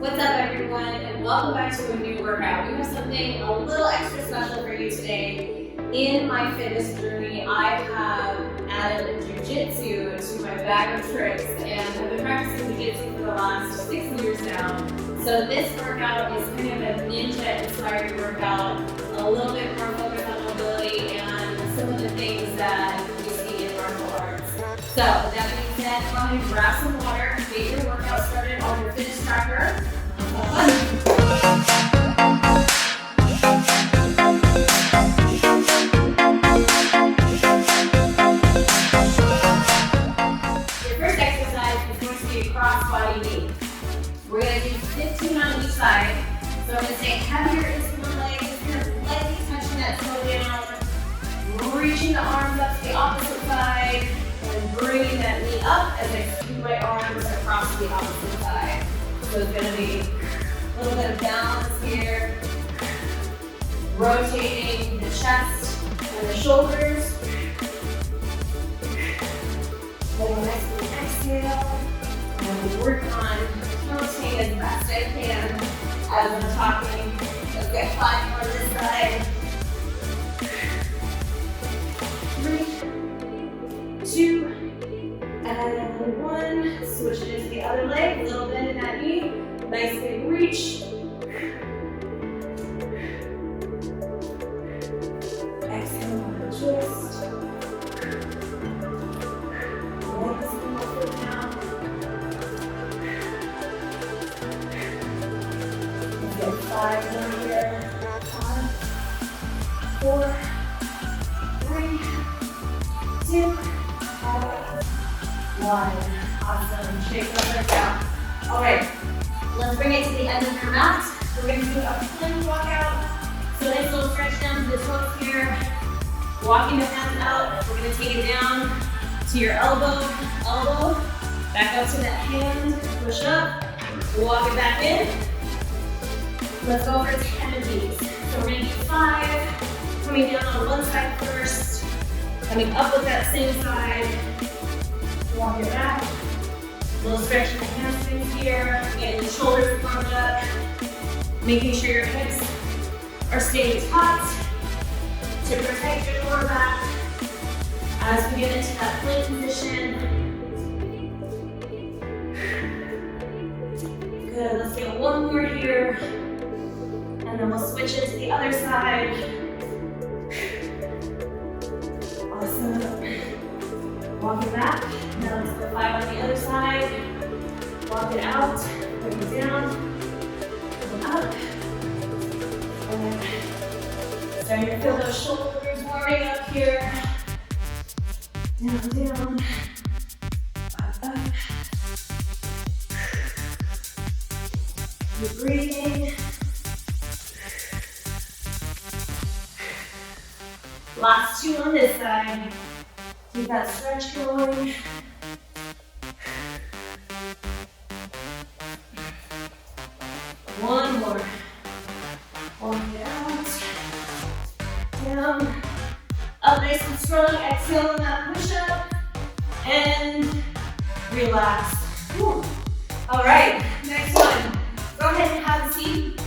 What's up everyone, and welcome back to a new workout. We have something a little extra special for you today. In my fitness journey, I have added Jiu Jitsu to my bag of tricks, and I've been practicing Jiu Jitsu for the last 6 years now. So this workout is kind of a ninja-inspired workout, a little bit more focused on mobility and some of the things that you see in martial arts. So with that being said, go ahead and grab some water, get your workout started on your fitness tracker. Your first exercise is going to be a cross body knee. We're going to do 15 on each side. So I'm going to stay heavier into one leg, just kind of lightly touching that toe down, reaching the arms up to the opposite side, and bringing that knee up as I scoot my arms across the opposite side. So it's going to be a little bit of balance here, rotating the chest and the shoulders. Then nice and exhale. And we'll work on counting as best I can as I'm talking. Let's get 5 more this side. 3, 2, and 1. Switch it into the other leg, a little bend in that knee. Nice big reach. Exhale on the twist. Legs in the foot down. Let's get 5 more here. 5, 4, 3, 2, 1. Awesome. Shake those legs out. All right. Let's bring it to the end of your mat. We're going to do a plank walkout. So nice little stretch down to the toes here. Walking the hands out. We're going to take it down to your elbow, back up to that hand, push up, walk it back in. Let's go for 10 of these. So we're going to do 5, coming down on one side first, coming up with that same side, walk it back. Little stretch in the hamstrings here, getting the shoulders formed up, making sure your hips are staying taut to protect your lower back as we get into that plank position. Good, let's get one more here, and then we'll switch it to the other side. Awesome. Walk it back. Now let's go 5 on the other side. Walk it out, bring it down, and up. And starting to feel those shoulders warming up here. Down, up. Keep breathing. Last 2 on this side. Keep that stretch going. One more. Walk it out. Down. Up nice and strong. Exhale on that push up. And relax. Whew. All right, next one. Go ahead and have a seat.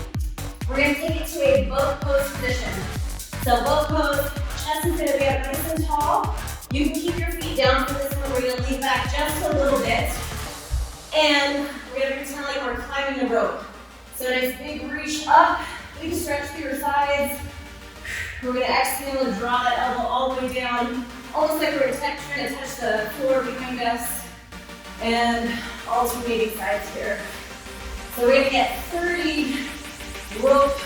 We're going to take it to a boat pose position. So boat pose, chest is going to be up nice and tall. You can keep your feet down for this one. We're going to lean back just a little bit. And we're going to pretend like we're climbing the rope. So nice big reach up. You can stretch through your sides. We're going to exhale and draw that elbow all the way down. Almost like we're trying to touch the floor behind us. And alternating sides here. So we're going to get 30 rope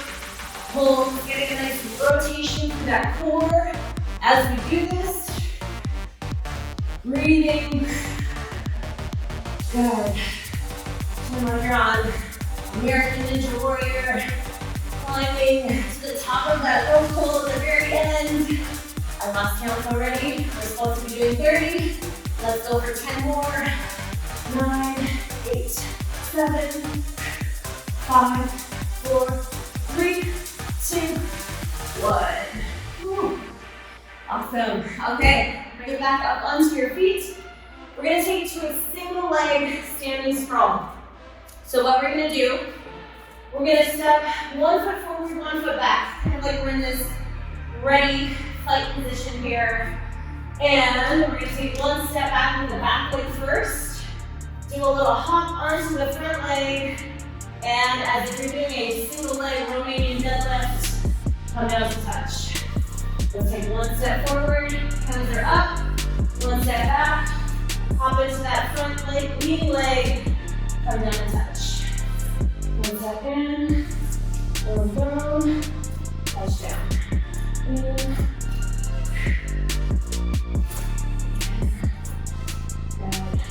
holds, getting a nice rotation through that core as we do this. Breathing. Good. And when you're on American Ninja Warrior, climbing to the top of that rope hold at the very end. I lost count already. We're supposed to be doing 30. Let's go for 10 more. 9, 8, 7, 5, 4, 3, 2, 1. Whew. Awesome. Okay. Bring it back up onto your feet. We're going to take it to a single leg standing sprawl. So what we're gonna do, we're gonna step 1 foot forward, 1 foot back. Kind of like we're in this ready fight position here. And we're gonna take 1 step back with the back leg first. Do a little hop onto the front leg. And as if you're doing a single leg Romanian deadlift, come down to touch. Let's take 1 step forward, hands are up, 1 step back, hop into that front leg, leading leg, come down and touch. 1 step in, boom, boom, touch down. In. Good.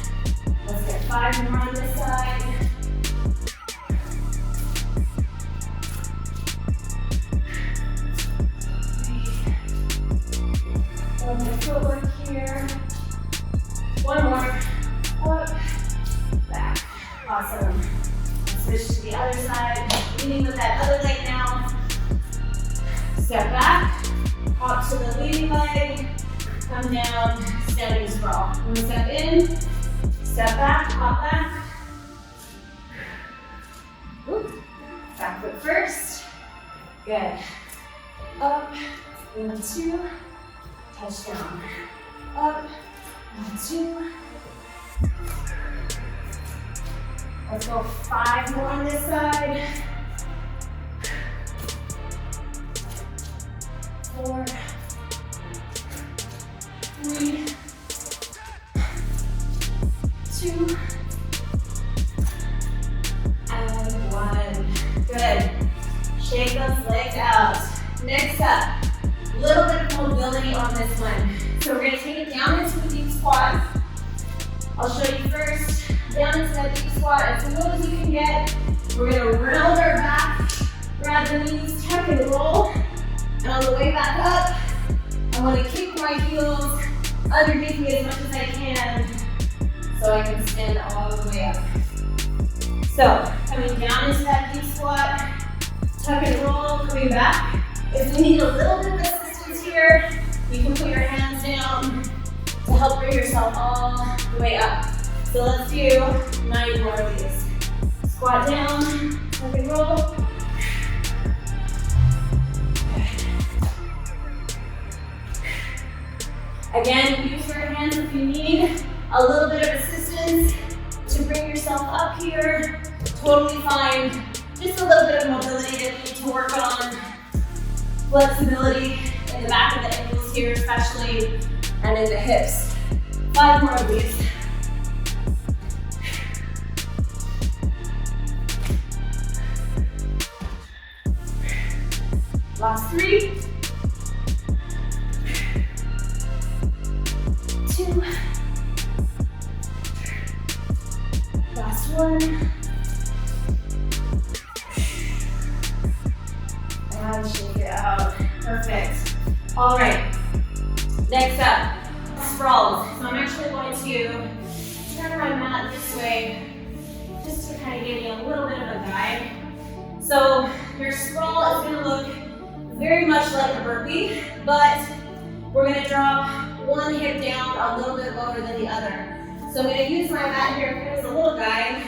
Let's get 5 more on this side. Footwork here. 1 more. Up, back. Awesome. Switch to the other side. Leading with that other leg now. Step back. Hop to the leading leg. Come down. Standing sprawl. 1 step in. Step back. Hop back. Whoop. Back foot first. Good. Up. 1, 2. Touch down. Up. 1, 2. Let's go 5 more on this side. 4, 3, 2, and 1. Good. Shake those legs out. Next up. A little bit of mobility on this one. So we're gonna take it down into a deep squat. I'll show you first, down into that deep squat as low as you can get. We're gonna round our back, grab the knees, tuck and roll. And on the way back up, I wanna kick my heels underneath me as much as I can so I can stand all the way up. So, coming down into that deep squat, tuck and roll, coming back. If you need a little bit of assistance here, you can put your hands down to help bring yourself all the way up. So let's do 9 more of these. Squat down, tuck and roll. Again, use your hands if you need a little bit of assistance to bring yourself up here. Totally fine. Just a little bit of mobility that you need to work on. Flexibility in the back of the ankles here especially, and in the hips. 5 more of these. Last 3. 2. Last 1. And shake it out. Perfect. All right. Next up, sprawls. So I'm actually going to turn my mat this way just to kind of give you a little bit of a guide. So your sprawl is going to look very much like a burpee, but we're going to drop one hip down a little bit lower than the other. So I'm going to use my mat here as a little guide.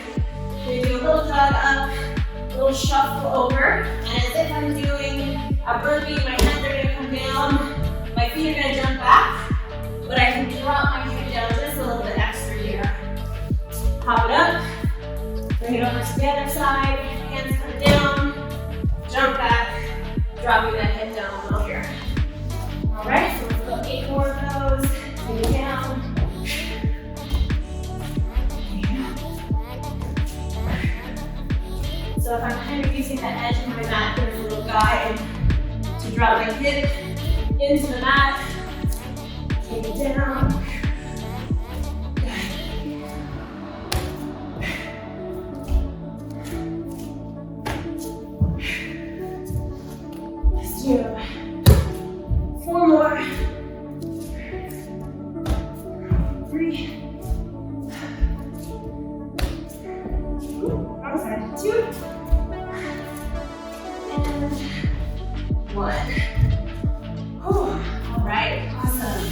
I'm going to do a little jog up, a little shuffle over, and as if I'm doing a burpee, my hands are going to come down, my feet are going to jump back, but I can drop my hip down just a little bit extra here. Hop it up, bring it over to the other side, hands come down, jump back, dropping that hip down a little here. All right, so let's go 8 more of those. Take it down. So if I'm kind of using the edge of my mat, there's a little guide to drop my hip into the mat. Take it down. Let's do 4 more. 3. Wrong side. 2. And 1. All right, awesome.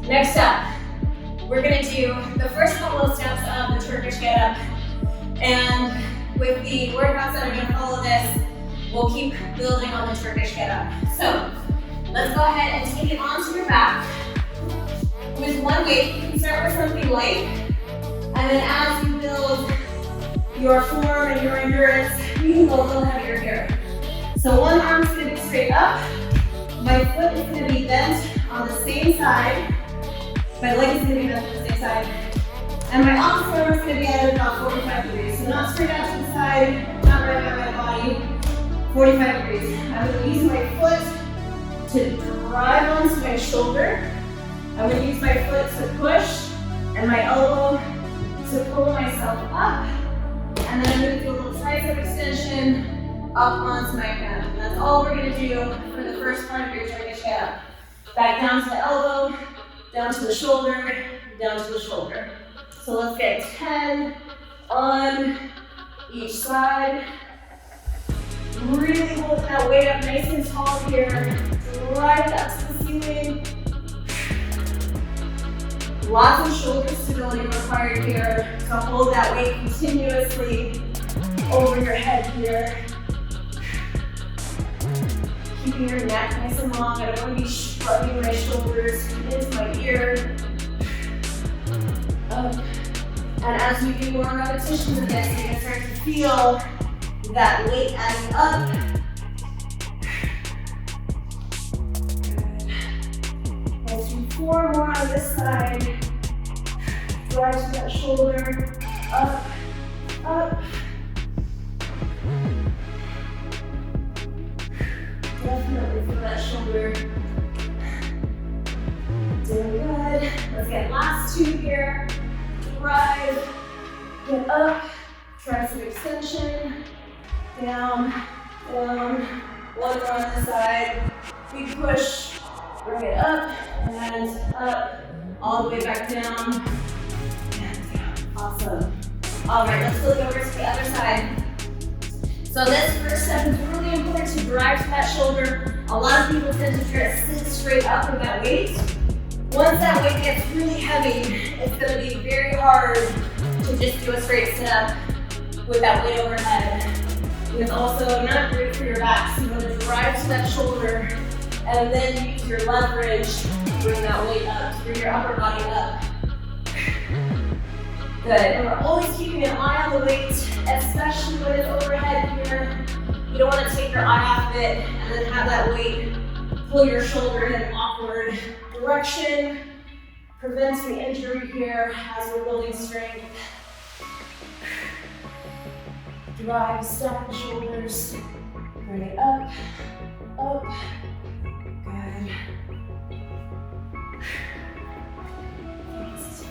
Next up, we're gonna do the first couple of steps of the Turkish Get Up. And with the workouts that are gonna follow this, we'll keep building on the Turkish Get Up. So let's go ahead and take it onto your back. With one weight, you can start with something light. And then as you build your form and your endurance, you can go a little heavier here. So one arm's gonna be straight up. My foot is gonna be bent on the same side. My leg is gonna be bent on the same side. And my opposite arm is gonna be at about 45 degrees. So not straight out to the side, not right by my body, 45 degrees. I'm gonna use my foot to drive onto my shoulder. I'm gonna use my foot to push and my elbow to pull myself up. And then I'm gonna do a little tricep extension up onto my hand. And that's all we're gonna do for the first part of your Turkish Get Up. Back down to the elbow, down to the shoulder, down to the shoulder. So let's get 10 on each side. Really hold that weight up nice and tall here. Drive it up to the ceiling. Lots of shoulder stability required here. So hold that weight continuously over your head here. Keeping your neck nice and long. I don't want to be shrugging my shoulders into my ear. Up. And as we do more repetitions of this, you're going to start to feel that weight adding up. Good. Let's do 4 more on this side. Drive to that shoulder. Up, up. Definitely feel that shoulder. Doing good. Let's get last 2 here. Drive, get up, tricep extension, down, down. 1 more on this side. Big push, bring it up, and up, all the way back down, and down. Awesome. All right, let's flip over to the other side. So this first step is really important to drive to that shoulder. A lot of people tend to try to sit straight up with that weight. Once that weight gets really heavy, it's going to be very hard to just do a straight sit up with that weight overhead. And it's also not great for your back, so you want to drive to that shoulder and then use your leverage to bring that weight up, to bring your upper body up. Good, and we're always keeping an eye on the weight, especially when it's overhead here. You don't want to take your eye off of it and then have that weight pull your shoulder in an awkward direction, preventing injury here as we're building strength. Drive, stack the shoulders, bring it up, up, good. This is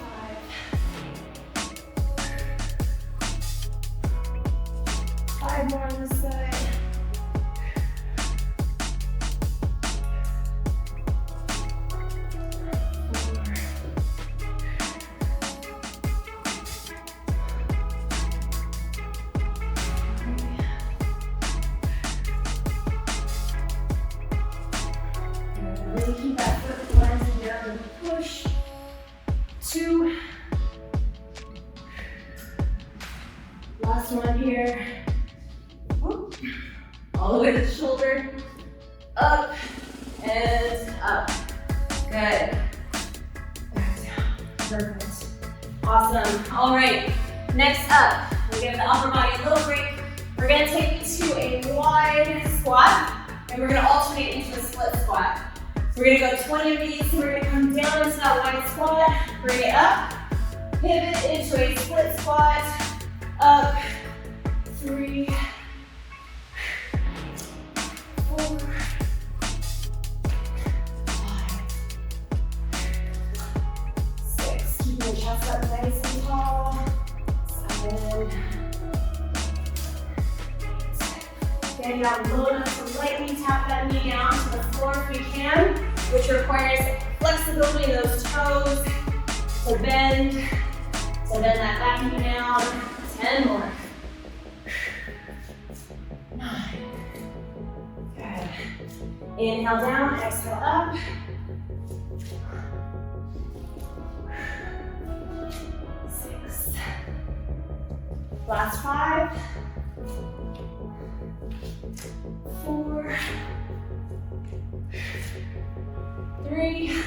5. 5 more on this side. Keep that foot planted down and push. 2. Last one here. Whoop. All the way to the shoulder. Up and up. Good. Back down. Perfect. Awesome. All right. Next up, we'll give the upper body a little break. We're going to take it to a wide squat, and we're going to alternate into a split squat. So we're going to go 20 of these. We're going to come down into that wide squat, bring it up, pivot into a split squat, up, 3, 4, 5, 6. Keep your chest up nice and tall. 7. Getting down low enough to lightly tap that knee down to the floor if we can, which requires flexibility in those toes. So bend that back knee down. 10 more. 9. Good. Inhale down, exhale up. Last 5, 4, 3,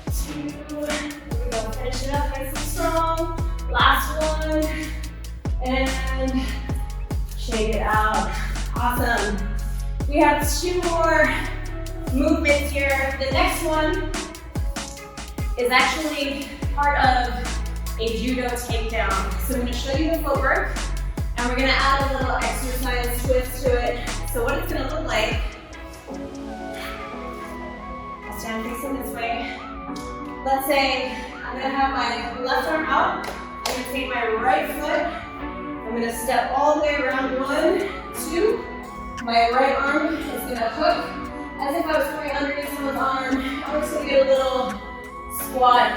2, here we go, finish it up nice and strong. Last one, and shake it out. Awesome. We have 2 more movements here. The next one is actually part of a Judo Takedown. So I'm going to show you the footwork, and we're going to add a little exercise twist to it. So what it's going to look like, I'll stand facing this way. Let's say I'm going to have my left arm out. I'm going to take my right foot. I'm going to step all the way around. 1, 2. My right arm is going to hook as if I was going underneath someone's arm. I'm just going to get a little squat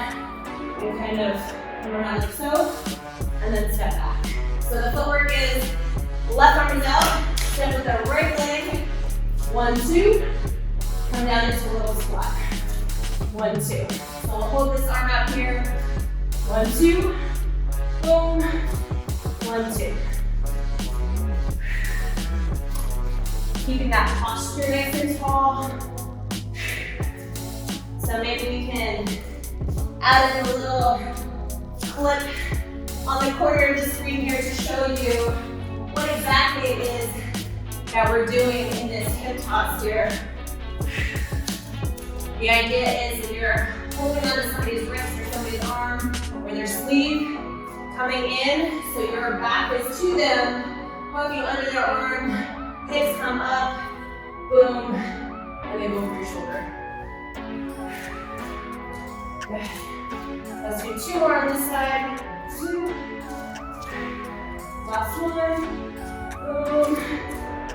and kind of come around like so, and then step back. So the footwork is left arm is out, step with the right leg. 1, 2. Come down into a little squat. 1, 2. So we'll hold this arm out here. 1, 2. Boom. 1, 2. Keeping that posture nice and tall. So maybe we can add in a little clip on the corner of the screen here to show you what exactly it is that we're doing in this hip toss here. The idea is that you're holding onto somebody's wrist or somebody's arm or their sleeve, coming in, so your back is to them, hugging under their arm, hips come up, boom, and they move your shoulder. Good. Let's do 2 more on this side. 2. Last one. Boom.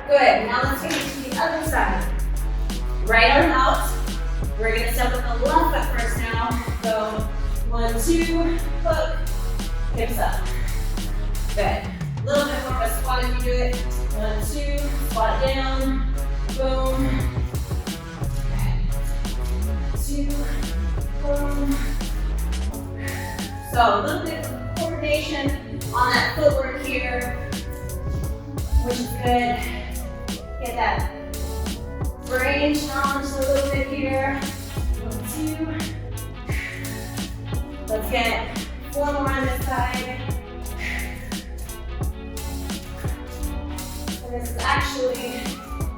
Good. Now let's take it to the other side. Right arm out. We're going to step with the left foot first now. So 1, 2, hook, hips up. Good. A little bit more of a squat if you do it. 1, 2, squat down. Boom. Good. 2. Boom. So a little bit of coordination on that footwork here, which is good. Get that brain challenged a little bit here. 1, 2. Let's get 4 more on this side. And this is actually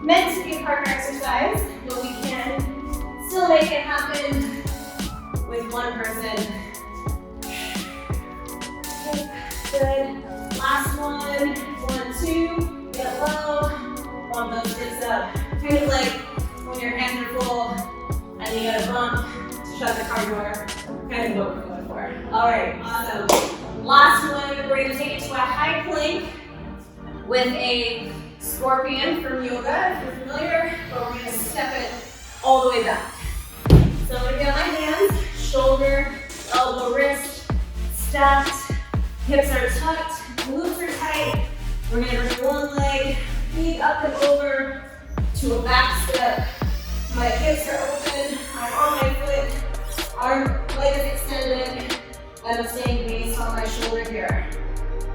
meant to be a partner exercise, but we can still make it happen with one person. Okay, good. Last one. 1, 2. Get low. Bump those hips up. Kind of like when your hands are full and you gotta bump to shut the car door. Kind of what we're going for. All right, awesome. Last one. We're gonna take it to a high plank with a scorpion from yoga, if you're familiar. But we're gonna step it all the way back. So I'm gonna get on my hands, shoulder, elbow, wrist, stacked, hips are tucked, glutes are tight. We're gonna bring one leg, feet up and over to a back step. My hips are open, I'm on my foot, arm, leg is extended, and I'm staying based on my shoulder here.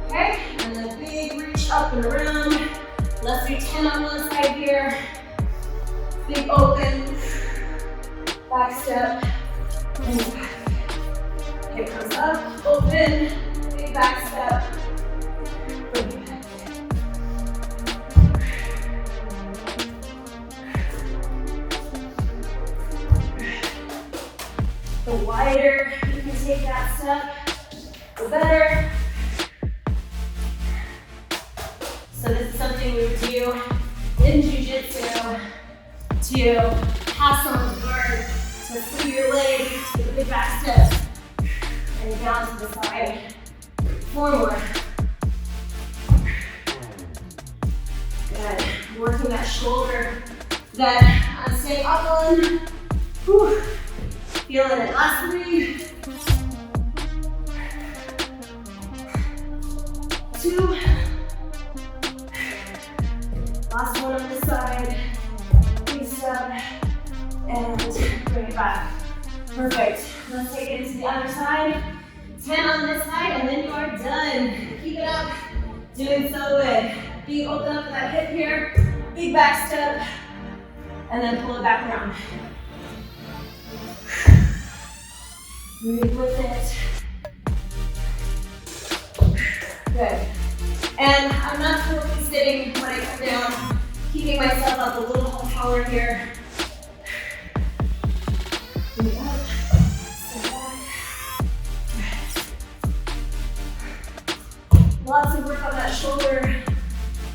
Okay, and then big reach up and around. Let's do 10 on one side here. Big open, back step, and back. Hip comes up, open, big back step, bring it back. The wider you can take that step, the better. So this is something we would do in Jiu Jitsu to pass someone's guard, to free your leg, to the big back step, and down to the side. 4 more. Good. Working that shoulder that I'm staying up on. Whew. Feeling it. Last 3. 2. Last one on this side. Big step. And bring it back. Perfect. Let's take it into the other side. 10 on this side, and then you are done. Keep it up. Doing so good. Feet open up to that hip here. Big back step. And then pull it back around. Breathe with it. Good. And I'm not totally sitting when I come down, keeping myself up a little taller here. Breathe up. Step back. Lots of work on that shoulder.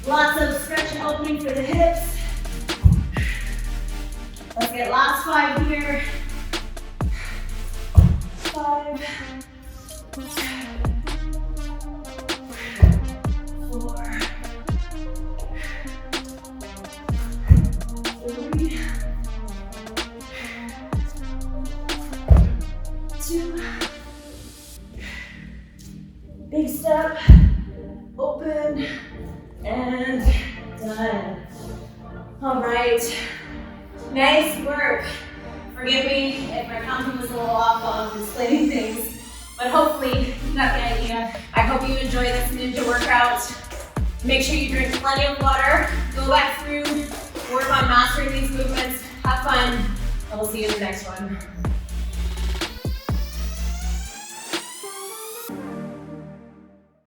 Lots of stretch and opening for the hips. Let's get last 5 here. 5. 4. 3. 2. Big step. Open. And done. All right. Nice work. Forgive me if my counting was a little off while I'm explaining things, but hopefully you got the idea. I hope you enjoy this ninja workout. Make sure you drink plenty of water. Go back through, work on mastering these movements. Have fun, and we'll see you in the next one.